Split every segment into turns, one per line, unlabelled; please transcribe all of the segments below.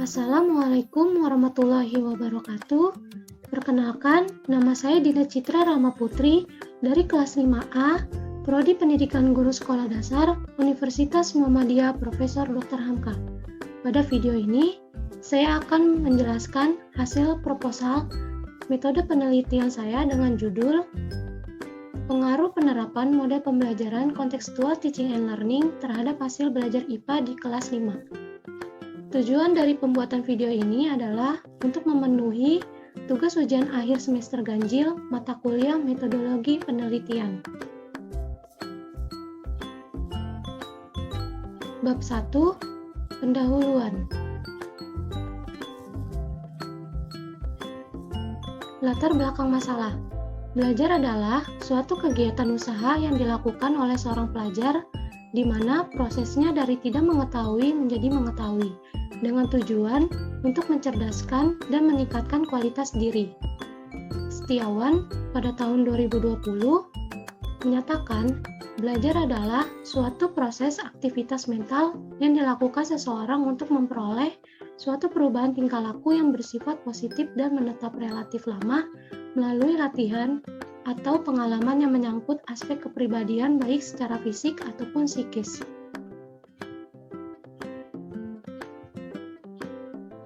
Assalamualaikum warahmatullahi wabarakatuh. Perkenalkan, nama saya Dina Citra Rama Putri dari kelas 5A, Prodi Pendidikan Guru Sekolah Dasar, Universitas Muhammadiyah Profesor Dr. Hamka. Pada video ini, saya akan menjelaskan hasil proposal metode penelitian saya dengan judul Pengaruh penerapan model pembelajaran kontekstual teaching and learning terhadap hasil belajar IPA di kelas 5. Tujuan dari pembuatan video ini adalah untuk memenuhi tugas ujian akhir semester ganjil mata kuliah metodologi penelitian. Bab 1. Pendahuluan. Latar belakang masalah. Belajar adalah suatu kegiatan usaha yang dilakukan oleh seorang pelajar di mana prosesnya dari tidak mengetahui menjadi mengetahui, dengan tujuan untuk mencerdaskan dan meningkatkan kualitas diri. Setiawan pada tahun 2020 menyatakan, belajar adalah suatu proses aktivitas mental yang dilakukan seseorang untuk memperoleh suatu perubahan tingkah laku yang bersifat positif dan menetap relatif lama melalui latihan atau pengalaman yang menyangkut aspek kepribadian baik secara fisik ataupun psikis.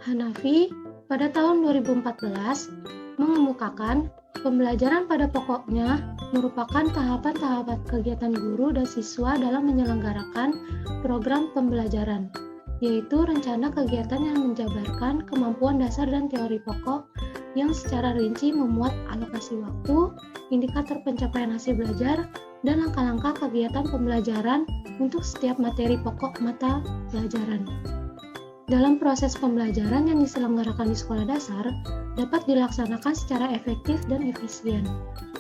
Hanafi pada tahun 2014 mengemukakan pembelajaran pada pokoknya merupakan tahapan-tahapan kegiatan guru dan siswa dalam menyelenggarakan program pembelajaran, yaitu rencana kegiatan yang menjabarkan kemampuan dasar dan teori pokok yang secara rinci memuat alokasi waktu, indikator pencapaian hasil belajar, dan langkah-langkah kegiatan pembelajaran untuk setiap materi pokok mata pelajaran. Dalam proses pembelajaran yang diselenggarakan di sekolah dasar dapat dilaksanakan secara efektif dan efisien,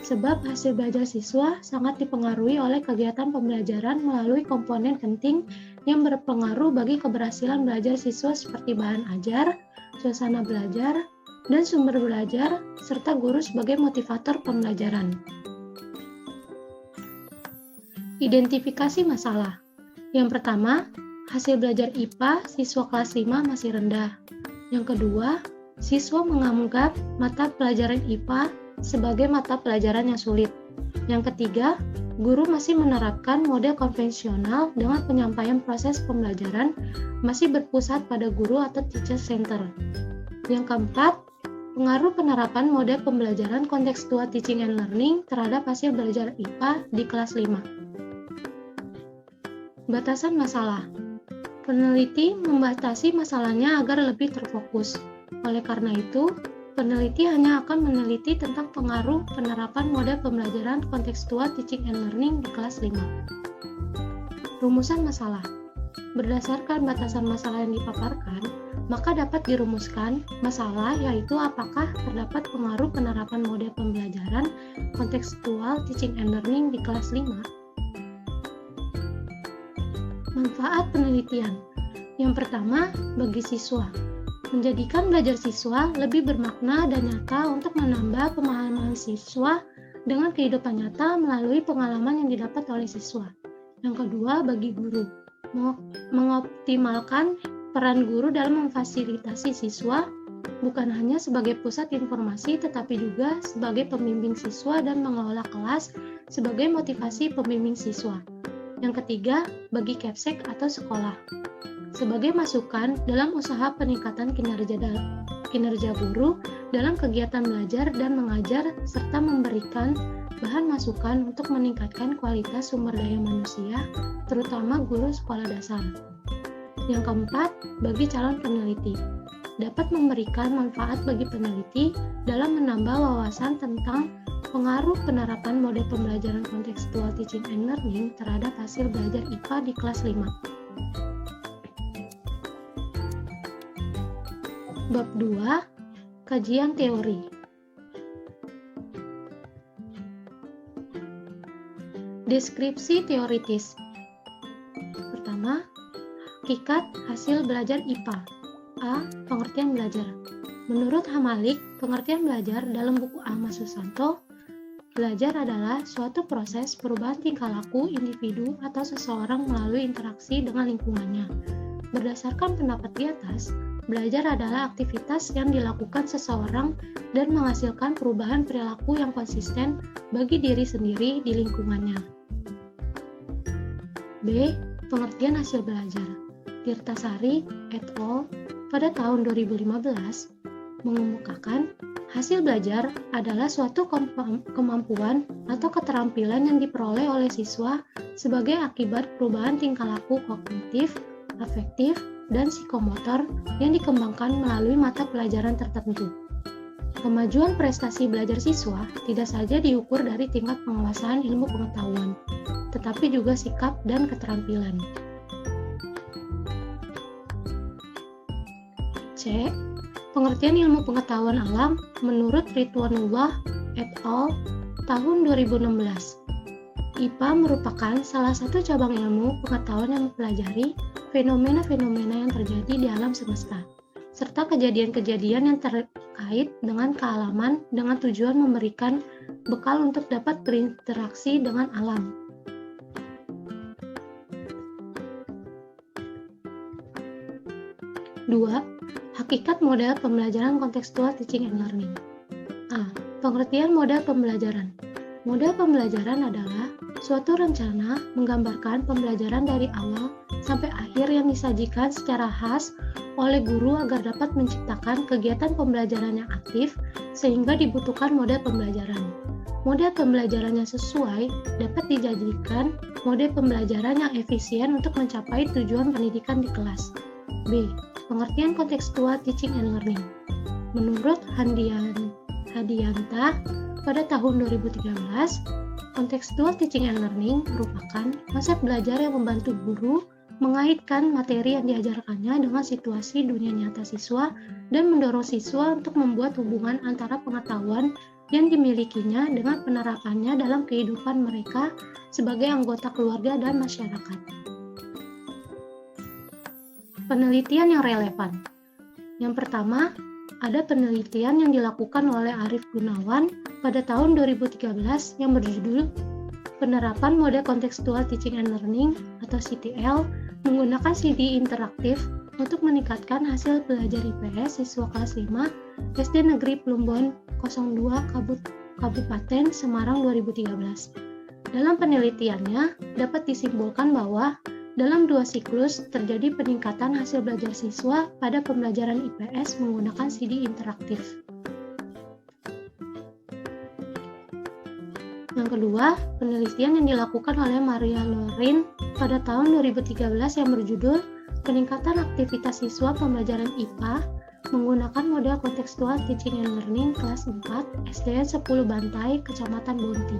sebab hasil belajar siswa sangat dipengaruhi oleh kegiatan pembelajaran melalui komponen penting yang berpengaruh bagi keberhasilan belajar siswa seperti bahan ajar, suasana belajar, dan sumber belajar, serta guru sebagai motivator pembelajaran. Identifikasi masalah. Yang pertama, hasil belajar IPA siswa kelas 5 masih rendah. Yang kedua, siswa menganggap mata pelajaran IPA sebagai mata pelajaran yang sulit. Yang ketiga, guru masih menerapkan model konvensional dengan penyampaian proses pembelajaran masih berpusat pada guru atau teacher center. Yang keempat, pengaruh penerapan model pembelajaran kontekstual teaching and learning terhadap hasil belajar IPA di kelas 5. Batasan masalah. Peneliti membatasi masalahnya agar lebih terfokus. Oleh karena itu, peneliti hanya akan meneliti tentang pengaruh penerapan model pembelajaran kontekstual teaching and learning di kelas 5. Rumusan masalah. Berdasarkan batasan masalah yang dipaparkan, maka dapat dirumuskan masalah yaitu apakah terdapat pengaruh penerapan model pembelajaran kontekstual teaching and learning di kelas 5. Manfaat penelitian. Yang pertama, bagi siswa. Menjadikan belajar siswa lebih bermakna dan nyata untuk menambah pemahaman siswa dengan kehidupan nyata melalui pengalaman yang didapat oleh siswa. Yang kedua, bagi guru. Mengoptimalkan peran guru dalam memfasilitasi siswa, bukan hanya sebagai pusat informasi tetapi juga sebagai pembimbing siswa dan mengelola kelas sebagai motivasi pembimbing siswa. Yang ketiga, bagi Kepsek atau sekolah. Sebagai masukan dalam usaha peningkatan kinerja guru dalam kegiatan belajar dan mengajar serta memberikan bahan masukan untuk meningkatkan kualitas sumber daya manusia, terutama guru sekolah dasar. Yang keempat, bagi calon peneliti. Dapat memberikan manfaat bagi peneliti dalam menambah wawasan tentang pengaruh penerapan model pembelajaran kontekstual teaching and learning terhadap hasil belajar IPA di kelas 5. Bab 2. Kajian teori. Deskripsi teoritis. Pertama, hakikat hasil belajar IPA. A. Pengertian belajar. Menurut Hamalik, pengertian belajar dalam buku Ahmad Susanto, belajar adalah suatu proses perubahan tingkah laku individu atau seseorang melalui interaksi dengan lingkungannya. Berdasarkan pendapat di atas, Belajar adalah aktivitas yang dilakukan seseorang dan menghasilkan perubahan perilaku yang konsisten bagi diri sendiri di lingkungannya. B. Pengertian hasil belajar. Tirtasari et al. Pada tahun 2015 mengemukakan hasil belajar adalah suatu kemampuan atau keterampilan yang diperoleh oleh siswa sebagai akibat perubahan tingkah laku kognitif, afektif, dan psikomotor yang dikembangkan melalui mata pelajaran tertentu. Kemajuan prestasi belajar siswa tidak saja diukur dari tingkat penguasaan ilmu pengetahuan, tetapi juga sikap dan keterampilan. C. Pengertian ilmu pengetahuan alam menurut Ridwanullah et al. Tahun 2016. IPA merupakan salah satu cabang ilmu pengetahuan yang mempelajari fenomena-fenomena yang terjadi di alam semesta, serta kejadian-kejadian yang terkait dengan kealaman dengan tujuan memberikan bekal untuk dapat berinteraksi dengan alam. Dua, hakikat model pembelajaran kontekstual teaching and learning. A. Pengertian model pembelajaran. Model pembelajaran adalah suatu rencana menggambarkan pembelajaran dari awal sampai akhir yang disajikan secara khas oleh guru agar dapat menciptakan kegiatan pembelajaran yang aktif sehingga dibutuhkan model pembelajaran. Model pembelajaran yang sesuai dapat dijadikan model pembelajaran yang efisien untuk mencapai tujuan pendidikan di kelas. B. Pengertian kontekstual teaching and learning. Menurut Hadianta pada tahun 2013, kontekstual teaching and learning merupakan konsep belajar yang membantu guru mengaitkan materi yang diajarkannya dengan situasi dunia nyata siswa dan mendorong siswa untuk membuat hubungan antara pengetahuan yang dimilikinya dengan penerapannya dalam kehidupan mereka sebagai anggota keluarga dan masyarakat. Penelitian yang relevan. Yang pertama, ada penelitian yang dilakukan oleh Arief Gunawan pada tahun 2013 yang berjudul Penerapan Model Kontekstual Teaching and Learning atau CTL menggunakan CD interaktif untuk meningkatkan hasil belajar IPS siswa kelas 5 SD Negeri Plumbon 02 Kabupaten Semarang 2013. Dalam penelitiannya, dapat disimpulkan bahwa dalam 2 siklus terjadi peningkatan hasil belajar siswa pada pembelajaran IPS menggunakan CD interaktif. Yang kedua, penelitian yang dilakukan oleh Maria Lorin pada tahun 2013 yang berjudul Peningkatan Aktivitas Siswa Pembelajaran IPA menggunakan model kontekstual teaching and learning kelas 4 SDN 10 Bantai, Kecamatan Bonti.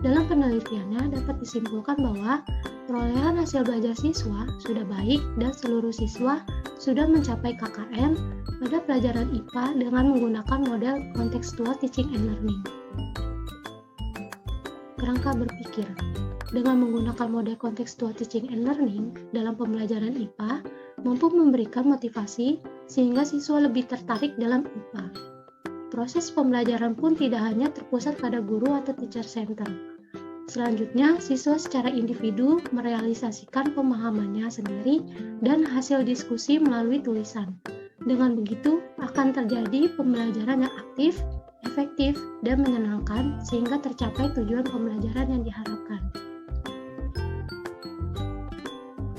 Dalam penelitiannya dapat disimpulkan bahwa perolehan hasil belajar siswa sudah baik dan seluruh siswa sudah mencapai KKM pada pelajaran IPA dengan menggunakan model kontekstual teaching and learning. Kerangka berpikir. Dengan menggunakan model kontekstual teaching and learning dalam pembelajaran IPA mampu memberikan motivasi sehingga siswa lebih tertarik dalam IPA. Proses pembelajaran pun tidak hanya terpusat pada guru atau teacher center. Selanjutnya, siswa secara individu merealisasikan pemahamannya sendiri dan hasil diskusi melalui tulisan. Dengan begitu, akan terjadi pembelajaran yang aktif, efektif, dan menyenangkan sehingga tercapai tujuan pembelajaran yang diharapkan.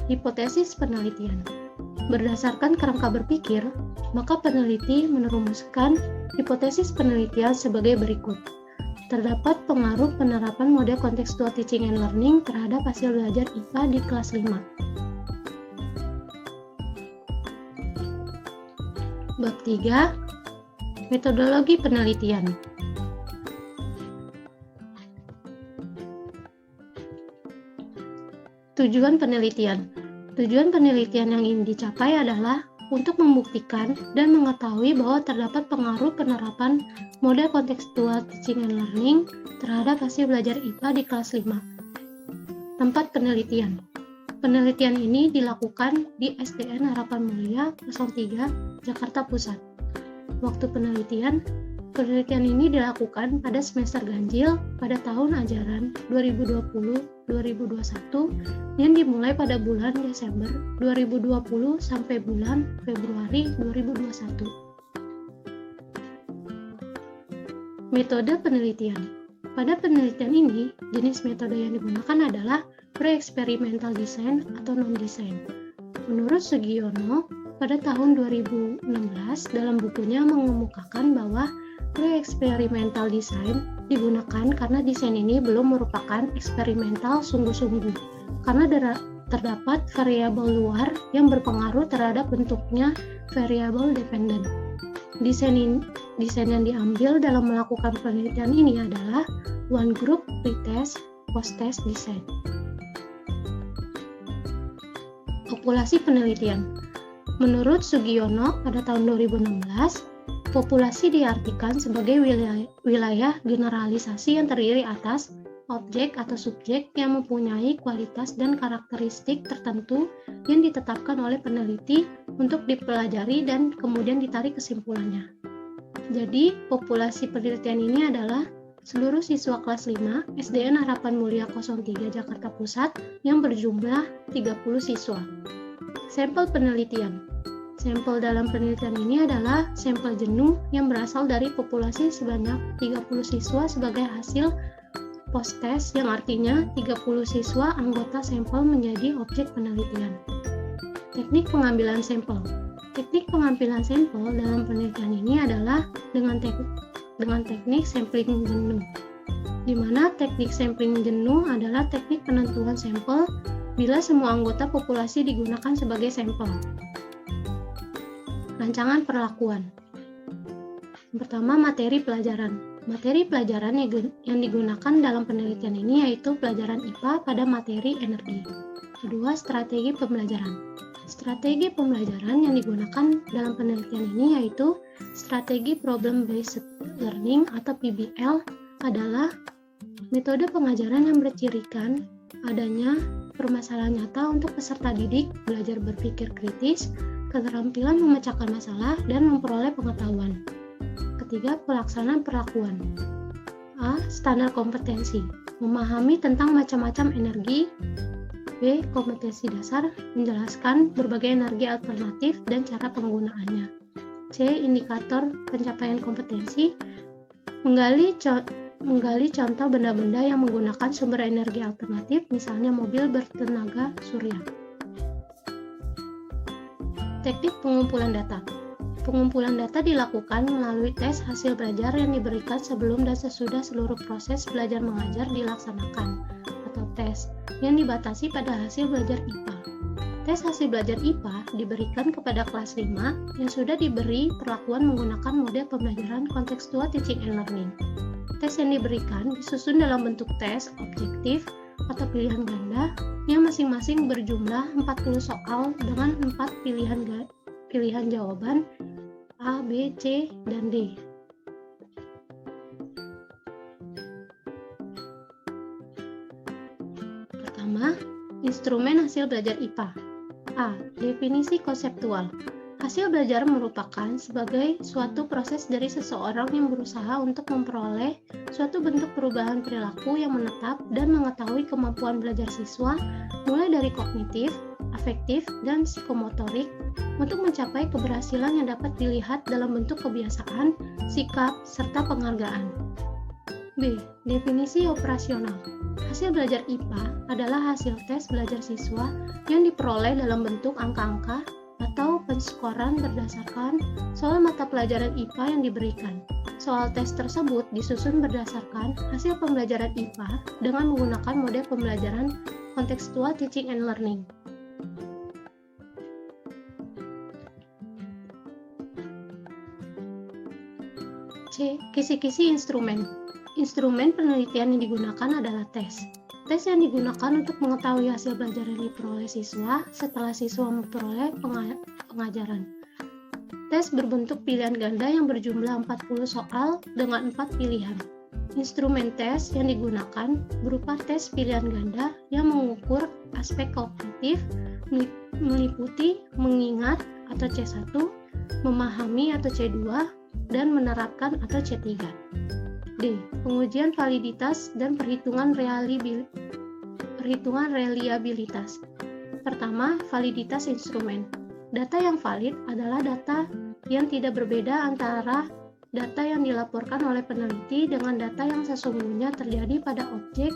Hipotesis penelitian. Berdasarkan kerangka berpikir, maka peneliti merumuskan hipotesis penelitian sebagai berikut. Terdapat pengaruh penerapan model kontekstual teaching and learning terhadap hasil belajar IPA di kelas 5. Bab 3. Metodologi penelitian. Tujuan penelitian. Tujuan penelitian yang ingin dicapai adalah untuk membuktikan dan mengetahui bahwa terdapat pengaruh penerapan model kontekstual teaching and learning terhadap hasil belajar IPA di kelas 5. Tempat penelitian. Penelitian ini dilakukan di SDN Harapan Mulia 03, Jakarta Pusat. Waktu penelitian Penelitian ini dilakukan pada semester ganjil pada tahun ajaran 2020-2021 yang dimulai pada bulan Desember 2020 sampai bulan Februari 2021. Metode penelitian. Pada penelitian ini, jenis metode yang digunakan adalah pre-experimental design atau non-design. Menurut Sugiono, pada tahun 2016 dalam bukunya mengemukakan bahwa pre-experimental design digunakan karena desain ini belum merupakan eksperimental sungguh-sungguh, karena terdapat variabel luar yang berpengaruh terhadap bentuknya variabel dependent. Desain yang diambil dalam melakukan penelitian ini adalah one group pretest post-test design. Populasi penelitian. Menurut Sugiono pada tahun 2016, populasi diartikan sebagai wilayah generalisasi yang terdiri atas objek atau subjek yang mempunyai kualitas dan karakteristik tertentu yang ditetapkan oleh peneliti untuk dipelajari dan kemudian ditarik kesimpulannya. Jadi, populasi penelitian ini adalah seluruh siswa kelas 5 SDN Harapan Mulia 03 Jakarta Pusat yang berjumlah 30 siswa. Sampel penelitian. Sampel dalam penelitian ini adalah sampel jenuh yang berasal dari populasi sebanyak 30 siswa sebagai hasil post-test, yang artinya 30 siswa anggota sampel menjadi objek penelitian. Teknik pengambilan sampel. Teknik pengambilan sampel dalam penelitian ini adalah dengan teknik sampling jenuh, di mana teknik sampling jenuh adalah teknik penentuan sampel bila semua anggota populasi digunakan sebagai sampel. Rancangan perlakuan. Pertama, materi pelajaran. Materi pelajaran yang digunakan dalam penelitian ini yaitu pelajaran IPA pada materi energi. Kedua, strategi pembelajaran. Strategi pembelajaran yang digunakan dalam penelitian ini yaitu strategi problem based learning atau PBL adalah metode pengajaran yang bercirikan adanya permasalahan nyata untuk peserta didik belajar berpikir kritis, keterampilan memecahkan masalah, dan memperoleh pengetahuan. Ketiga, pelaksanaan perlakuan. A. Standar kompetensi. Memahami tentang macam-macam energi. B. Kompetensi dasar. Menjelaskan berbagai energi alternatif dan cara penggunaannya. C. Indikator pencapaian kompetensi. Menggali contoh benda-benda yang menggunakan sumber energi alternatif, misalnya mobil bertenaga surya. Teknik pengumpulan data. Pengumpulan data dilakukan melalui tes hasil belajar yang diberikan sebelum dan sesudah seluruh proses belajar mengajar dilaksanakan, atau tes, yang dibatasi pada hasil belajar IPA. Tes hasil belajar IPA diberikan kepada kelas 5 yang sudah diberi perlakuan menggunakan model pembelajaran kontekstual teaching and learning. Tes yang diberikan disusun dalam bentuk tes objektif atau pilihan ganda yang masing-masing berjumlah 40 soal dengan 4 pilihan jawaban A, B, C, dan D. Pertama, instrumen hasil belajar IPA. A. Definisi konseptual. Hasil belajar merupakan sebagai suatu proses dari seseorang yang berusaha untuk memperoleh suatu bentuk perubahan perilaku yang menetap dan mengetahui kemampuan belajar siswa mulai dari kognitif, afektif, dan psikomotorik untuk mencapai keberhasilan yang dapat dilihat dalam bentuk kebiasaan, sikap, serta penghargaan. B. Definisi operasional. Hasil belajar IPA adalah hasil tes belajar siswa yang diperoleh dalam bentuk angka-angka atau penskoran berdasarkan soal mata pelajaran IPA yang diberikan. Soal tes tersebut disusun berdasarkan hasil pembelajaran IPA dengan menggunakan model pembelajaran kontekstual teaching and learning. C. Kisi-kisi instrumen. Instrumen penelitian yang digunakan adalah tes. Tes yang digunakan untuk mengetahui hasil belajar yang diperoleh siswa setelah siswa memperoleh pengajaran. Tes berbentuk pilihan ganda yang berjumlah 40 soal dengan 4 pilihan. Instrumen tes yang digunakan berupa tes pilihan ganda yang mengukur aspek kognitif, meliputi mengingat atau C1, memahami atau C2, dan menerapkan atau C3. D. Pengujian validitas dan perhitungan reliabilitas. Pertama, validitas instrumen. Data yang valid adalah data yang tidak berbeda antara data yang dilaporkan oleh peneliti dengan data yang sesungguhnya terjadi pada objek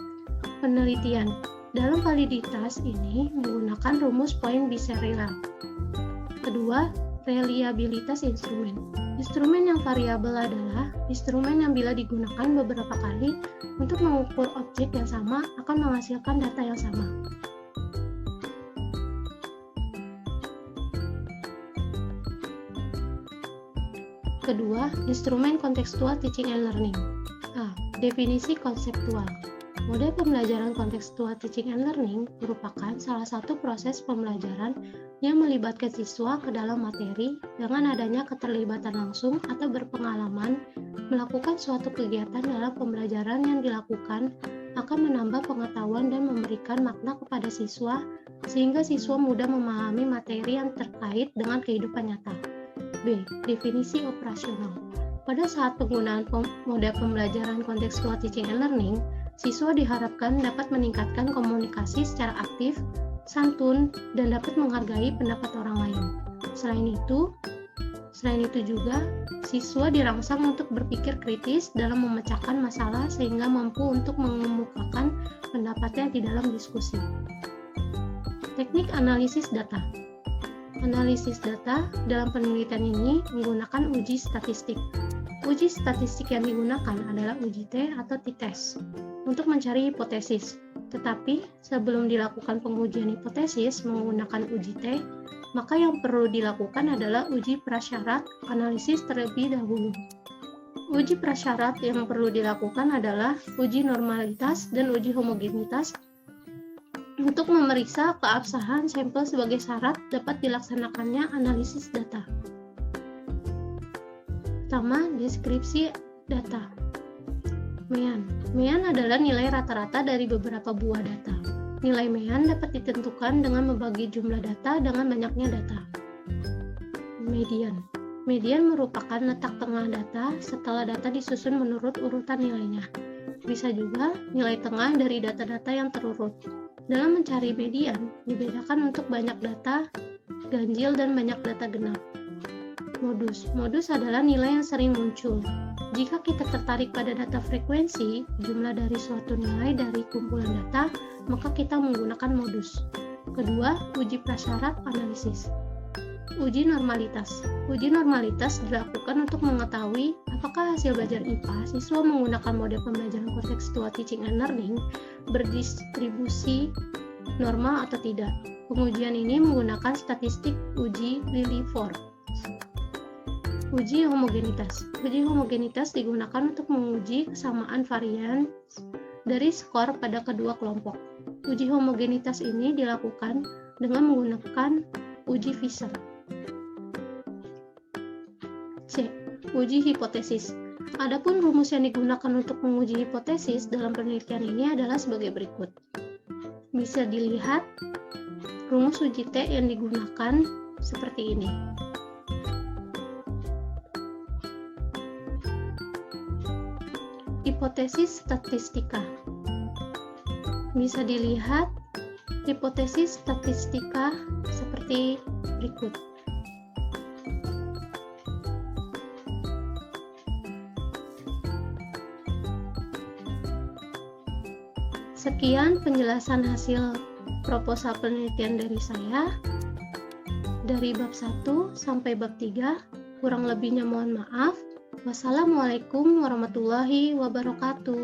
penelitian. Dalam validitas ini menggunakan rumus poin biserial. Kedua, reliabilitas instrumen. Instrumen yang variabel adalah instrumen yang bila digunakan beberapa kali untuk mengukur objek yang sama akan menghasilkan data yang sama. Kedua, instrumen kontekstual teaching and learning. A. Definisi konseptual. Model pembelajaran kontekstual teaching and learning merupakan salah satu proses pembelajaran yang melibatkan siswa ke dalam materi dengan adanya keterlibatan langsung atau berpengalaman melakukan suatu kegiatan dalam pembelajaran yang dilakukan akan menambah pengetahuan dan memberikan makna kepada siswa sehingga siswa mudah memahami materi yang terkait dengan kehidupan nyata. B. Definisi operasional. Pada saat penggunaan model pembelajaran kontekstual teaching and learning, siswa diharapkan dapat meningkatkan komunikasi secara aktif, santun, dan dapat menghargai pendapat orang lain. Selain itu juga, siswa dirangsang untuk berpikir kritis dalam memecahkan masalah sehingga mampu untuk mengemukakan pendapatnya di dalam diskusi. Teknik analisis data. Analisis data dalam penelitian ini menggunakan uji statistik. Uji statistik yang digunakan adalah uji T atau t-test untuk mencari hipotesis. Tetapi sebelum dilakukan pengujian hipotesis menggunakan uji T, maka yang perlu dilakukan adalah uji prasyarat analisis terlebih dahulu. Uji prasyarat yang perlu dilakukan adalah uji normalitas dan uji homogenitas untuk memeriksa keabsahan sampel sebagai syarat dapat dilaksanakannya analisis data. Pertama, deskripsi data. Mean adalah nilai rata-rata dari beberapa buah data. Nilai mean dapat ditentukan dengan membagi jumlah data dengan banyaknya data. Median merupakan letak tengah data setelah data disusun menurut urutan nilainya. Bisa juga nilai tengah dari data-data yang terurut. Dalam mencari median, dibedakan untuk banyak data ganjil dan banyak data genap. Modus adalah nilai yang sering muncul. Jika kita tertarik pada data frekuensi, jumlah dari suatu nilai dari kumpulan data, maka kita menggunakan modus. Kedua, uji prasyarat analisis. Uji normalitas. Uji normalitas dilakukan untuk mengetahui apakah hasil belajar IPA siswa menggunakan model pembelajaran kontekstual teaching and learning berdistribusi normal atau tidak. Pengujian ini menggunakan statistik uji Lilliefors. Uji homogenitas. Uji homogenitas digunakan untuk menguji kesamaan varian dari skor pada kedua kelompok. Uji homogenitas ini dilakukan dengan menggunakan uji Fisher. C. Uji hipotesis. Adapun rumus yang digunakan untuk menguji hipotesis dalam penelitian ini adalah sebagai berikut. Bisa dilihat rumus uji T yang digunakan seperti ini. Hipotesis statistika. Bisa dilihat hipotesis statistika seperti berikut. Sekian penjelasan hasil proposal penelitian dari saya. Dari bab 1 sampai bab 3, kurang lebihnya mohon maaf. Wassalamualaikum warahmatullahi wabarakatuh.